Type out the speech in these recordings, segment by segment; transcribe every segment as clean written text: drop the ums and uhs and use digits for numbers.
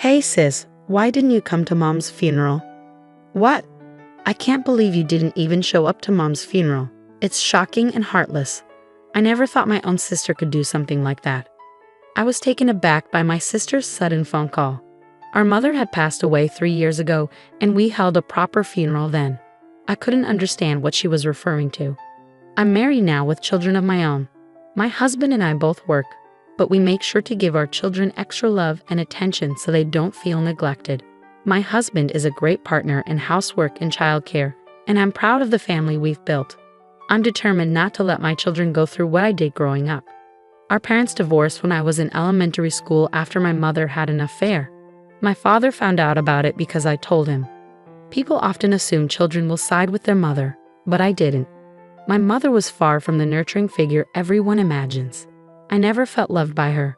Hey sis, why didn't you come to mom's funeral? What? I can't believe you didn't even show up to mom's funeral. It's shocking and heartless. I never thought my own sister could do something like that. I was taken aback by my sister's sudden phone call. Our mother had passed away 3 years ago, and we held a proper funeral then. I couldn't understand what she was referring to. I'm married now with children of my own. My husband and I both work, but we make sure to give our children extra love and attention so they don't feel neglected. My husband is a great partner in housework and childcare, and I'm proud of the family we've built. I'm determined not to let my children go through what I did growing up. Our parents divorced when I was in elementary school after my mother had an affair. My father found out about it because I told him. People often assume children will side with their mother, but I didn't. My mother was far from the nurturing figure everyone imagines. I never felt loved by her.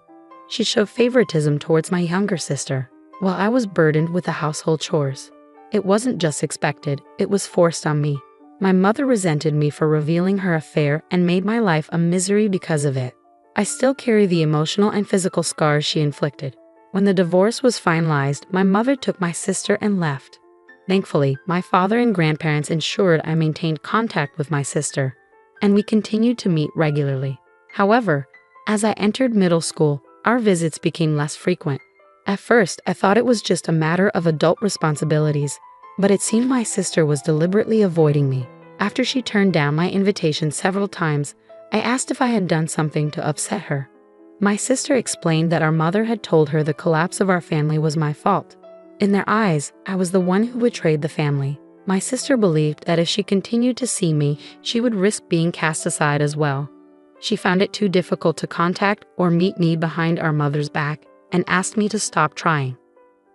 She showed favoritism towards my younger sister, while I was burdened with the household chores. It wasn't just expected, it was forced on me. My mother resented me for revealing her affair and made my life a misery because of it. I still carry the emotional and physical scars she inflicted. When the divorce was finalized, my mother took my sister and left. Thankfully, my father and grandparents ensured I maintained contact with my sister, and we continued to meet regularly. However, as I entered middle school, our visits became less frequent. At first, I thought it was just a matter of adult responsibilities, but it seemed my sister was deliberately avoiding me. After she turned down my invitation several times, I asked if I had done something to upset her. My sister explained that our mother had told her the collapse of our family was my fault. In their eyes, I was the one who betrayed the family. My sister believed that if she continued to see me, she would risk being cast aside as well. She found it too difficult to contact or meet me behind our mother's back and asked me to stop trying.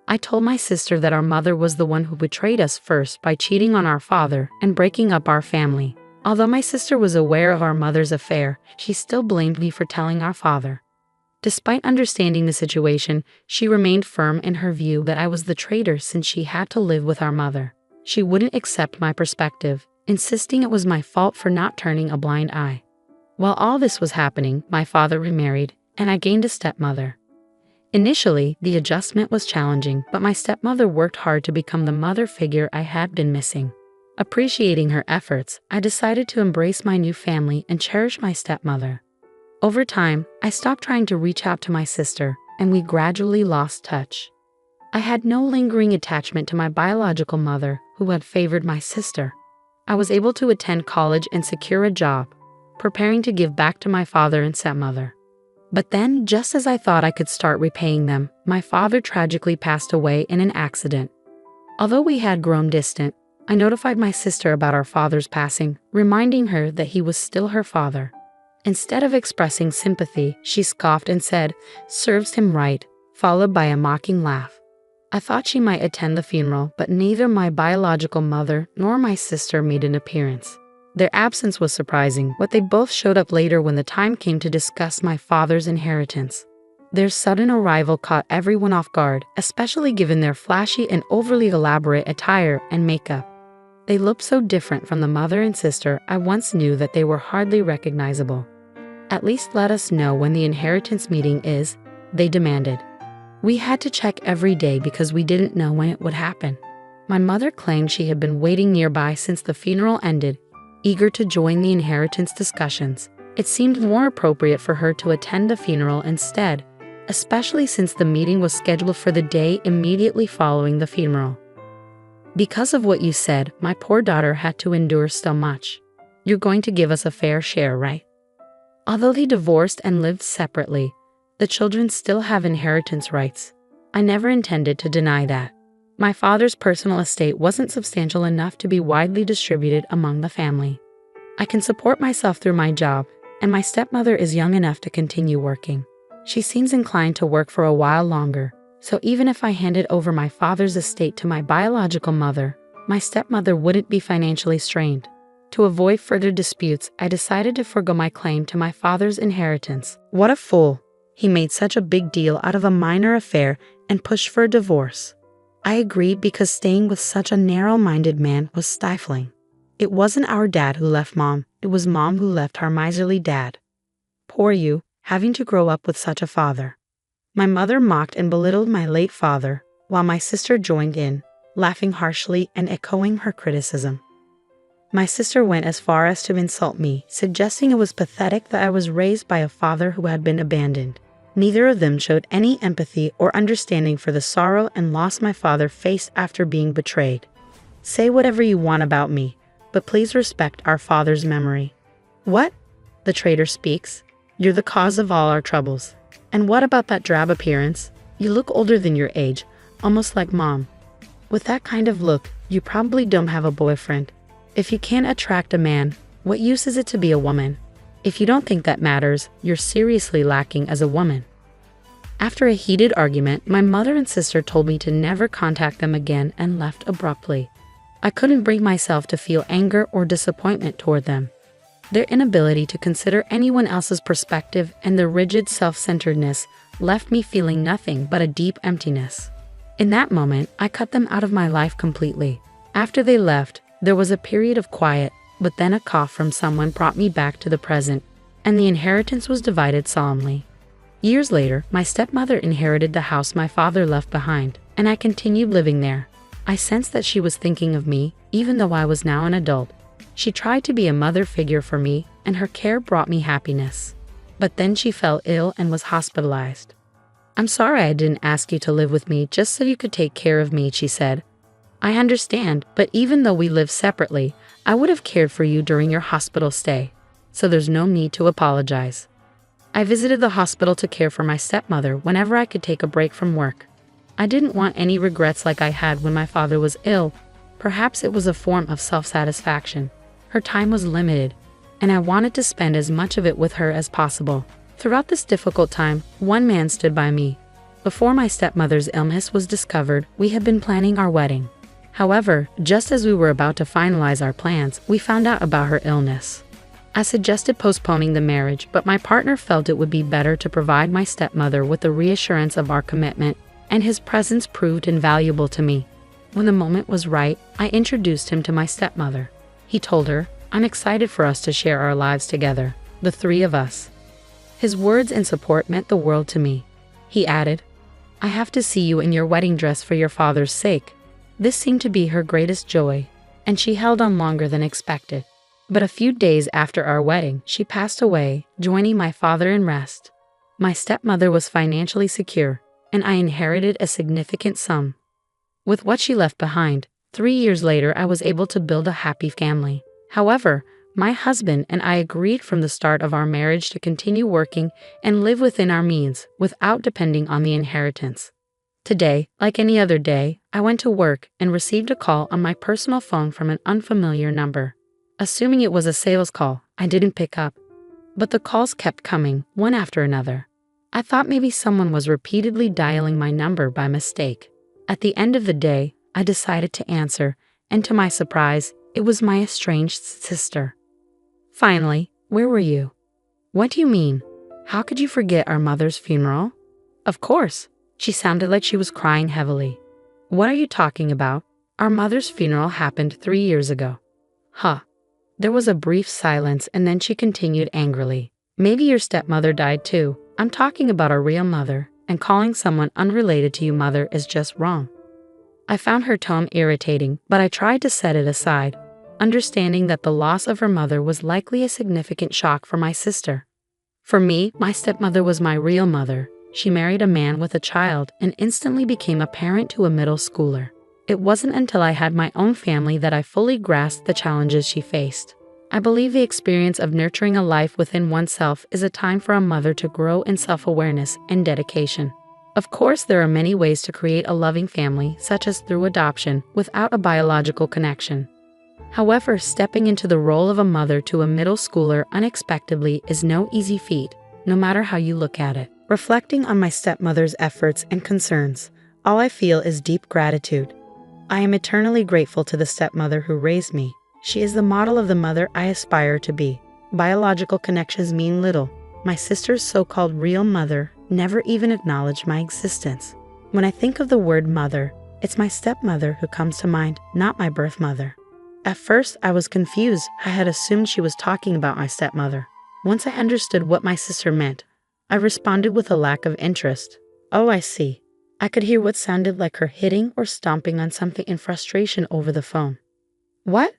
I told my sister that our mother was the one who betrayed us first by cheating on our father and breaking up our family. Although my sister was aware of our mother's affair, she still blamed me for telling our father. Despite understanding the situation, she remained firm in her view that I was the traitor since she had to live with our mother. She wouldn't accept my perspective, insisting it was my fault for not turning a blind eye. While all this was happening, my father remarried, and I gained a stepmother. Initially, the adjustment was challenging, but my stepmother worked hard to become the mother figure I had been missing. Appreciating her efforts, I decided to embrace my new family and cherish my stepmother. Over time, I stopped trying to reach out to my sister, and we gradually lost touch. I had no lingering attachment to my biological mother, who had favored my sister. I was able to attend college and secure a job, preparing to give back to my father and stepmother. But then, just as I thought I could start repaying them, my father tragically passed away in an accident. Although we had grown distant, I notified my sister about our father's passing, reminding her that he was still her father. Instead of expressing sympathy, she scoffed and said, "Serves him right," followed by a mocking laugh. I thought she might attend the funeral, but neither my biological mother nor my sister made an appearance. Their absence was surprising, but they both showed up later when the time came to discuss my father's inheritance. Their sudden arrival caught everyone off guard, especially given their flashy and overly elaborate attire and makeup. They looked so different from the mother and sister I once knew that they were hardly recognizable. "At least let us know when the inheritance meeting is," they demanded. We had to check every day because we didn't know when it would happen. My mother claimed she had been waiting nearby since the funeral ended, eager to join the inheritance discussions. It seemed more appropriate for her to attend the funeral instead, especially since the meeting was scheduled for the day immediately following the funeral. "Because of what you said, my poor daughter had to endure so much. You're going to give us a fair share, right?" Although they divorced and lived separately, the children still have inheritance rights. I never intended to deny that. My father's personal estate wasn't substantial enough to be widely distributed among the family. I can support myself through my job, and my stepmother is young enough to continue working. She seems inclined to work for a while longer, so even if I handed over my father's estate to my biological mother, my stepmother wouldn't be financially strained. To avoid further disputes, I decided to forgo my claim to my father's inheritance. What a fool! He made such a big deal out of a minor affair and pushed for a divorce. I agreed because staying with such a narrow-minded man was stifling. It wasn't our dad who left Mom, it was Mom who left our miserly dad. Poor you, having to grow up with such a father. My mother mocked and belittled my late father, while my sister joined in, laughing harshly and echoing her criticism. My sister went as far as to insult me, suggesting it was pathetic that I was raised by a father who had been abandoned. Neither of them showed any empathy or understanding for the sorrow and loss my father faced after being betrayed. Say whatever you want about me, but please respect our father's memory. What? The traitor speaks. You're the cause of all our troubles. And what about that drab appearance? You look older than your age, almost like Mom. With that kind of look, you probably don't have a boyfriend. If you can't attract a man, what use is it to be a woman? If you don't think that matters, you're seriously lacking as a woman. After a heated argument, my mother and sister told me to never contact them again and left abruptly. I couldn't bring myself to feel anger or disappointment toward them. Their inability to consider anyone else's perspective and their rigid self-centeredness left me feeling nothing but a deep emptiness. In that moment, I cut them out of my life completely. After they left, there was a period of quiet, but then a cough from someone brought me back to the present, and the inheritance was divided solemnly. Years later, my stepmother inherited the house my father left behind, and I continued living there. I sensed that she was thinking of me, even though I was now an adult. She tried to be a mother figure for me, and her care brought me happiness. But then she fell ill and was hospitalized. "I'm sorry I didn't ask you to live with me just so you could take care of me," she said. "I understand, but even though we live separately, I would have cared for you during your hospital stay, so there's no need to apologize." I visited the hospital to care for my stepmother whenever I could take a break from work. I didn't want any regrets like I had when my father was ill. Perhaps it was a form of self-satisfaction. Her time was limited, and I wanted to spend as much of it with her as possible. Throughout this difficult time, one man stood by me. Before my stepmother's illness was discovered, we had been planning our wedding. However, just as we were about to finalize our plans, we found out about her illness. I suggested postponing the marriage, but my partner felt it would be better to provide my stepmother with the reassurance of our commitment, and his presence proved invaluable to me. When the moment was right, I introduced him to my stepmother. He told her, "I'm excited for us to share our lives together, the three of us." His words and support meant the world to me. He added, "I have to see you in your wedding dress for your father's sake." This seemed to be her greatest joy, and she held on longer than expected. But a few days after our wedding, she passed away, joining my father in rest. My stepmother was financially secure, and I inherited a significant sum. With what she left behind, 3 years later I was able to build a happy family. However, my husband and I agreed from the start of our marriage to continue working and live within our means without depending on the inheritance. Today, like any other day, I went to work and received a call on my personal phone from an unfamiliar number. Assuming it was a sales call, I didn't pick up. But the calls kept coming, one after another. I thought maybe someone was repeatedly dialing my number by mistake. At the end of the day, I decided to answer, and to my surprise, it was my estranged sister. "Finally, where were you?" "What do you mean? How could you forget our mother's funeral?" "Of course." She sounded like she was crying heavily. "What are you talking about? Our mother's funeral happened 3 years ago." "Huh." There was a brief silence, and then she continued angrily. "Maybe your stepmother died too. I'm talking about our real mother, and calling someone unrelated to you mother is just wrong." I found her tone irritating, but I tried to set it aside, understanding that the loss of her mother was likely a significant shock for my sister. For me, my stepmother was my real mother. She married a man with a child and instantly became a parent to a middle schooler. It wasn't until I had my own family that I fully grasped the challenges she faced. I believe the experience of nurturing a life within oneself is a time for a mother to grow in self-awareness and dedication. Of course, there are many ways to create a loving family, such as through adoption, without a biological connection. However, stepping into the role of a mother to a middle schooler unexpectedly is no easy feat, no matter how you look at it. Reflecting on my stepmother's efforts and concerns, all I feel is deep gratitude. I am eternally grateful to the stepmother who raised me. She is the model of the mother I aspire to be. Biological connections mean little. My sister's so-called real mother never even acknowledged my existence. When I think of the word mother, it's my stepmother who comes to mind, not my birth mother. At first, I was confused. I had assumed she was talking about my stepmother. Once I understood what my sister meant, I responded with a lack of interest. Oh, I see. I could hear what sounded like her hitting or stomping on something in frustration over the phone. What?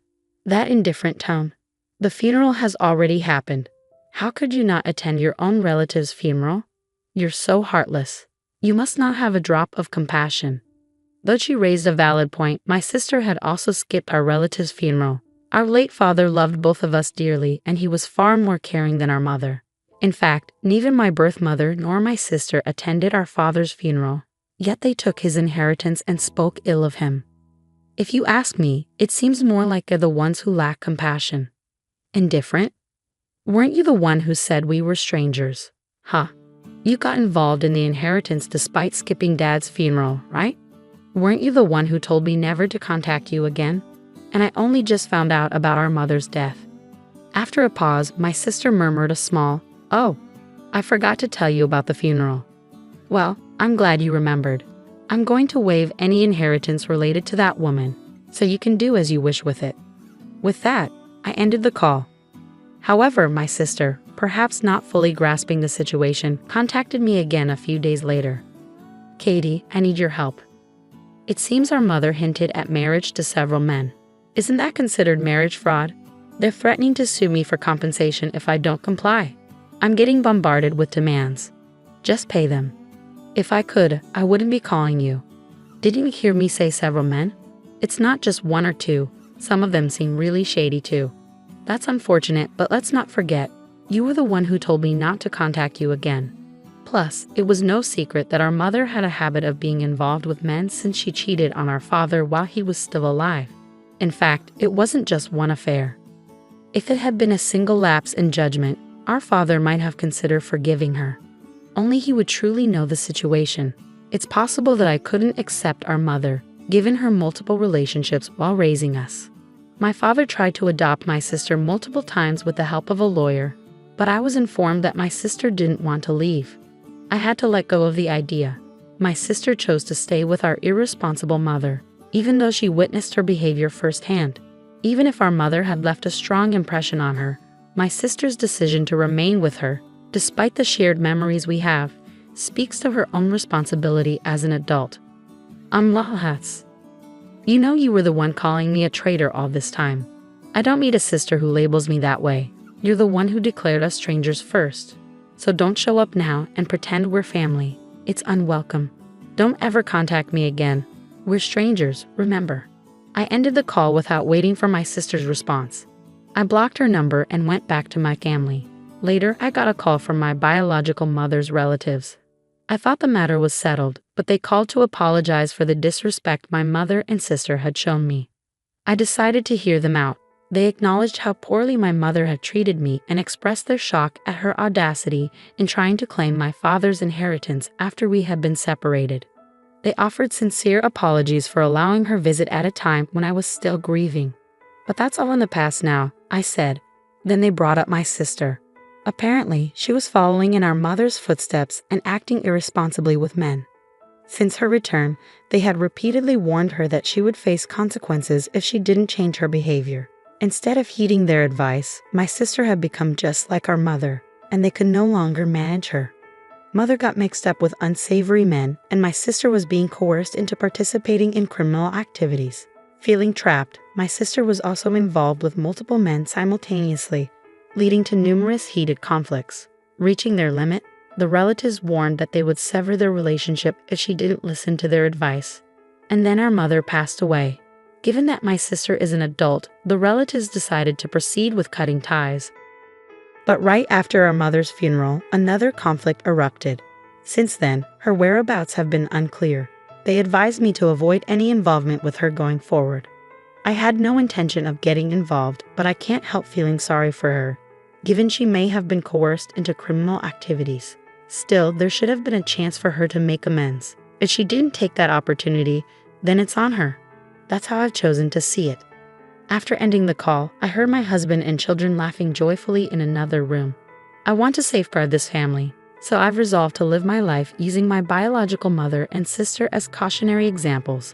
That indifferent tone. The funeral has already happened. How could you not attend your own relative's funeral? You're so heartless. You must not have a drop of compassion. Though she raised a valid point, my sister had also skipped our relative's funeral. Our late father loved both of us dearly, and he was far more caring than our mother. In fact, neither my birth mother nor my sister attended our father's funeral, yet they took his inheritance and spoke ill of him. If you ask me, it seems more like they're the ones who lack compassion. Indifferent? Weren't you the one who said we were strangers? Huh. You got involved in the inheritance despite skipping Dad's funeral, right? Weren't you the one who told me never to contact you again? And I only just found out about our mother's death. After a pause, my sister murmured a small, "Oh, I forgot to tell you about the funeral." Well, I'm glad you remembered. I'm going to waive any inheritance related to that woman, so you can do as you wish with it. With that, I ended the call. However, my sister, perhaps not fully grasping the situation, contacted me again a few days later. "Katie, I need your help. It seems our mother hinted at marriage to several men. Isn't that considered marriage fraud? They're threatening to sue me for compensation if I don't comply. I'm getting bombarded with demands. Just pay them. If I could, I wouldn't be calling you. Didn't you hear me say several men? It's not just one or two. Some of them seem really shady too. That's unfortunate, but let's not forget, you were the one who told me not to contact you again. Plus, it was no secret that our mother had a habit of being involved with men since she cheated on our father while he was still alive. In fact, it wasn't just one affair. If it had been a single lapse in judgment, our father might have considered forgiving her. Only he would truly know the situation. It's possible that I couldn't accept our mother, given her multiple relationships while raising us. My father tried to adopt my sister multiple times with the help of a lawyer, but I was informed that my sister didn't want to leave. I had to let go of the idea. My sister chose to stay with our irresponsible mother, even though she witnessed her behavior firsthand. Even if our mother had left a strong impression on her, my sister's decision to remain with her, despite the shared memories we have, speaks to her own responsibility as an adult. Lahats. You know you were the one calling me a traitor all this time. I don't meet a sister who labels me that way. You're the one who declared us strangers first. So don't show up now and pretend we're family. It's unwelcome. Don't ever contact me again. We're strangers, remember. I ended the call without waiting for my sister's response. I blocked her number and went back to my family. Later, I got a call from my biological mother's relatives. I thought the matter was settled, but they called to apologize for the disrespect my mother and sister had shown me. I decided to hear them out. They acknowledged how poorly my mother had treated me and expressed their shock at her audacity in trying to claim my father's inheritance after we had been separated. They offered sincere apologies for allowing her visit at a time when I was still grieving. But that's all in the past now, I said. Then they brought up my sister. Apparently, she was following in our mother's footsteps and acting irresponsibly with men. Since her return, they had repeatedly warned her that she would face consequences if she didn't change her behavior. Instead of heeding their advice, my sister had become just like our mother, and they could no longer manage her. Mother got mixed up with unsavory men, and my sister was being coerced into participating in criminal activities. Feeling trapped, my sister was also involved with multiple men simultaneously, leading to numerous heated conflicts. Reaching their limit, the relatives warned that they would sever their relationship if she didn't listen to their advice. And then our mother passed away. Given that my sister is an adult, the relatives decided to proceed with cutting ties. But right after our mother's funeral, another conflict erupted. Since then, her whereabouts have been unclear. They advised me to avoid any involvement with her going forward. I had no intention of getting involved, but I can't help feeling sorry for her, given she may have been coerced into criminal activities. Still, there should have been a chance for her to make amends. If she didn't take that opportunity, then it's on her. That's how I've chosen to see it. After ending the call, I heard my husband and children laughing joyfully in another room. I want to safeguard this family, so I've resolved to live my life using my biological mother and sister as cautionary examples.